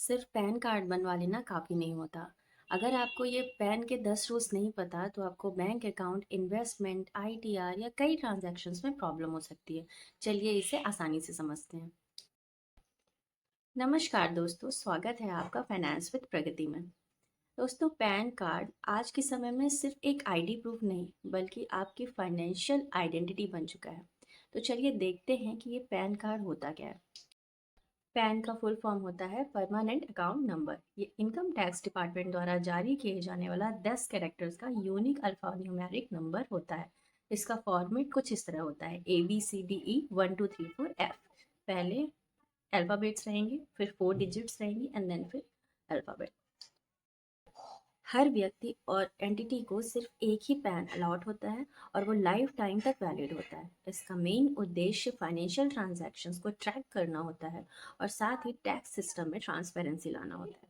सिर्फ pan card बनवा लेना काफ़ी नहीं होता। अगर आपको ये पैन के 10 रूल्स नहीं पता तो आपको बैंक अकाउंट, इन्वेस्टमेंट, आईटीआर या कई ट्रांजैक्शंस में प्रॉब्लम हो सकती है। चलिए इसे आसानी से समझते हैं। नमस्कार दोस्तों, स्वागत है आपका फाइनेंस विद प्रगति में। दोस्तों, पैन कार्ड आज के समय में सिर्फ एक आईडी प्रूफ नहीं बल्कि आपकी फाइनेंशियल आइडेंटिटी बन चुका है। तो चलिए देखते हैं कि ये पैन कार्ड होता क्या है। पैन का फुल फॉर्म होता है परमानेंट अकाउंट नंबर। ये इनकम टैक्स डिपार्टमेंट द्वारा जारी किए जाने वाला 10 कैरेक्टर्स का यूनिक अल्फान्यूमेरिक नंबर होता है। इसका फॉर्मेट कुछ इस तरह होता है: ABCDE 1 2 3 4 F। पहले अल्फ़ाबेट्स रहेंगे, फिर 4 डिजिट्स रहेंगी एंड देन फिर अल्फ़ाबेट। हर व्यक्ति और एंटिटी को सिर्फ एक ही पैन अलॉट होता है और वो लाइफ टाइम तक वैलिड होता है। इसका मेन उद्देश्य फाइनेंशियल ट्रांजैक्शंस को ट्रैक करना होता है और साथ ही टैक्स सिस्टम में ट्रांसपेरेंसी लाना होता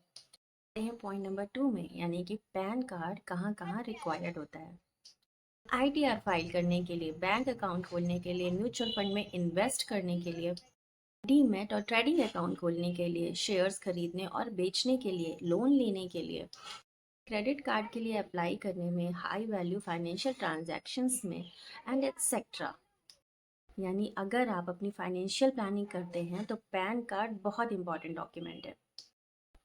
है। पॉइंट नंबर 2 में, यानी कि पैन कार्ड कहाँ कहाँ रिक्वायर्ड होता है। आईटीआर फाइल करने के लिए, बैंक अकाउंट खोलने के लिए, म्यूचुअल फंड में इन्वेस्ट करने के लिए, डीमैट और ट्रेडिंग अकाउंट खोलने के लिए, शेयर्स खरीदने और बेचने के लिए, लोन लेने के लिए, क्रेडिट कार्ड के लिए अप्लाई करने में, हाई वैल्यू फाइनेंशियल ट्रांजैक्शंस में एंड एटसेट्रा। यानी अगर आप अपनी फाइनेंशियल प्लानिंग करते हैं तो पैन कार्ड बहुत इंपॉर्टेंट डॉक्यूमेंट है।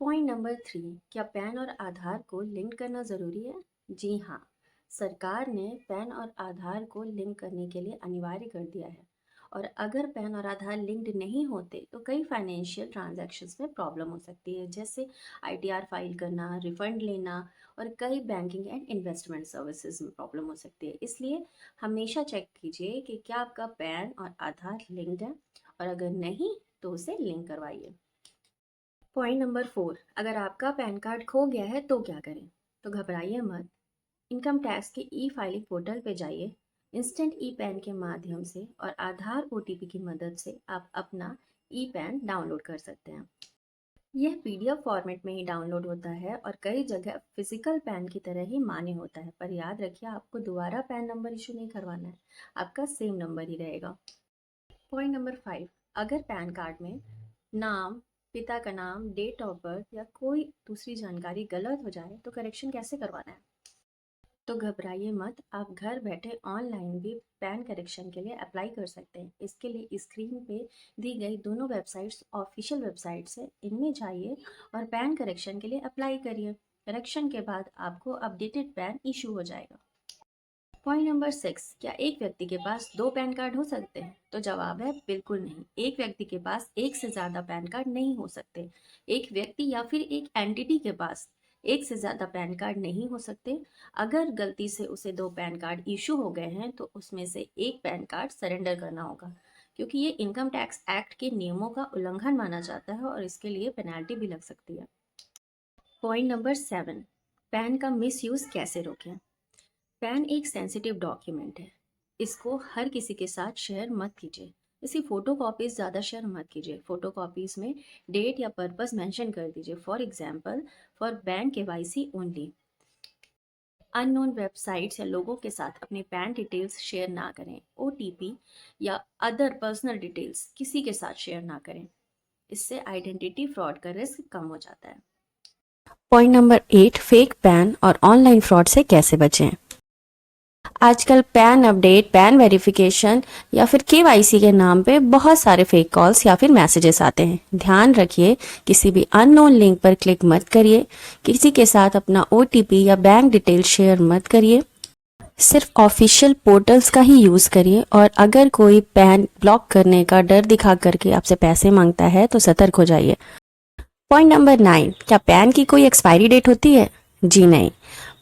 पॉइंट नंबर 3, क्या पैन और आधार को लिंक करना ज़रूरी है? जी हाँ, सरकार ने पैन और आधार को लिंक करने के लिए अनिवार्य कर दिया है। और अगर पैन और आधार लिंक्ड नहीं होते तो कई फाइनेंशियल ट्रांजैक्शंस में प्रॉब्लम हो सकती है, जैसे आईटीआर फाइल करना, रिफंड लेना और कई बैंकिंग एंड इन्वेस्टमेंट सर्विसेज में प्रॉब्लम हो सकती है। इसलिए हमेशा चेक कीजिए कि क्या आपका पैन और आधार लिंक्ड है, और अगर नहीं तो उसे लिंक करवाइए। पॉइंट नंबर 4, अगर आपका पैन कार्ड खो गया है तो क्या करें? तो घबराइए मत। इनकम टैक्स के ई फाइलिंग पोर्टल पे जाइए। इंस्टेंट ई पैन के माध्यम से और आधार ओटीपी की मदद से आप अपना ई पैन डाउनलोड कर सकते हैं। यह पीडीएफ फॉर्मेट में ही डाउनलोड होता है और कई जगह फिजिकल पैन की तरह ही मान्य होता है, पर याद रखिए आपको दोबारा पैन नंबर इशू नहीं करवाना है, आपका सेम नंबर ही रहेगा। पॉइंट नंबर 5, अगर पैन कार्ड में नाम, पिता का नाम, डेट ऑफ बर्थ या कोई दूसरी जानकारी गलत हो जाए तो करेक्शन कैसे करवाना है? तो घबराइए मत, आप घर बैठे ऑनलाइन भी पैन करेक्शन के लिए अप्लाई कर सकते हैं। इसके लिए स्क्रीन पे दी गई दोनों वेबसाइट्स ऑफिशियल वेबसाइट्स है, इनमें जाइए और पैन करेक्शन के लिए अप्लाई करिए। करेक्शन के बाद आपको अपडेटेड पैन इशू हो जाएगा। पॉइंट नंबर 6, क्या एक व्यक्ति के पास 2 पैन कार्ड हो सकते हैं? तो जवाब है बिल्कुल नहीं। एक व्यक्ति के पास एक से ज़्यादा पैन कार्ड नहीं हो सकते। एक व्यक्ति या फिर एक एंटिटी के पास एक से ज़्यादा पैन कार्ड नहीं हो सकते। अगर गलती से उसे 2 पैन कार्ड इशू हो गए हैं तो उसमें से एक पैन कार्ड सरेंडर करना होगा, क्योंकि ये इनकम टैक्स एक्ट के नियमों का उल्लंघन माना जाता है और इसके लिए पेनल्टी भी लग सकती है। पॉइंट नंबर 7, पैन का मिसयूज़ कैसे रोकें? पैन एक सेंसिटिव डॉक्यूमेंट है, इसको हर किसी के साथ शेयर मत कीजिए। इसकी फ़ोटो कॉपीज़ ज़्यादा शेयर मत कीजिए। फ़ोटो कॉपीज़ में डेट या पर्पस मेंशन कर दीजिए, for example for bank KYC only. Unknown websites या लोगों के साथ अपने पैन डिटेल्स शेयर ना करें। ओटीपी या अदर पर्सनल डिटेल्स किसी के साथ शेयर ना करें, इससे आइडेंटिटी फ्रॉड का रिस्क कम हो जाता है। पॉइंट नंबर 8, फेक पैन और ऑनलाइन फ्रॉड से कैसे बचें। आजकल पैन अपडेट, पैन वेरिफिकेशन या फिर केवाईसी के नाम पे बहुत सारे फेक कॉल्स या फिर मैसेजेस आते हैं। ध्यान रखिए, किसी भी अननोन लिंक पर क्लिक मत करिए, किसी के साथ अपना ओटीपी या बैंक डिटेल शेयर मत करिए। सिर्फ ऑफिशियल पोर्टल्स का ही यूज़ करिए और अगर कोई पैन ब्लॉक करने का डर दिखा करके आपसे पैसे मांगता है तो सतर्क हो जाइए। पॉइंट नंबर 9, क्या पैन की कोई एक्सपायरी डेट होती है? जी नहीं,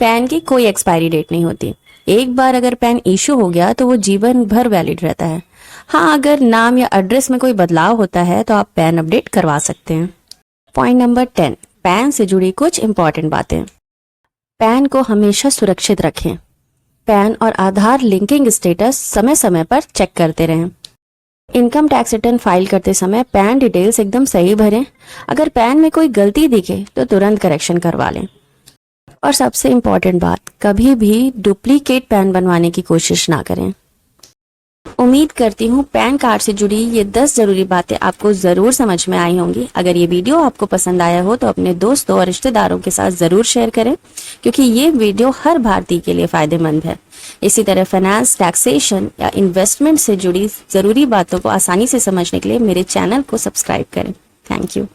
पैन की कोई एक्सपायरी डेट नहीं होती। एक बार अगर पैन इशू हो गया तो वो जीवन भर वैलिड रहता है। हाँ, अगर नाम या एड्रेस में कोई बदलाव होता है तो आप पैन अपडेट करवा सकते हैं। पॉइंट नंबर 10, पैन से जुड़ी कुछ इंपॉर्टेंट बातें। पैन को हमेशा सुरक्षित रखें। पैन और आधार लिंकिंग स्टेटस समय समय पर चेक करते रहें। इनकम टैक्स रिटर्न फाइल करते समय पैन डिटेल्स एकदम सही भरें। अगर पैन में कोई गलती दिखे तो तुरंत करेक्शन करवा लें। और सबसे इम्पॉर्टेंट बात, कभी भी डुप्लीकेट पैन बनवाने की कोशिश ना करें। उम्मीद करती हूँ पैन कार्ड से जुड़ी ये 10 जरूरी बातें आपको जरूर समझ में आई होंगी। अगर ये वीडियो आपको पसंद आया हो तो अपने दोस्तों और रिश्तेदारों के साथ जरूर शेयर करें, क्योंकि ये वीडियो हर भारतीय के लिए फायदेमंद है। इसी तरह फाइनेंस, टैक्सेशन या इन्वेस्टमेंट से जुड़ी जरूरी बातों को आसानी से समझने के लिए मेरे चैनल को सब्सक्राइब करें। Thank you.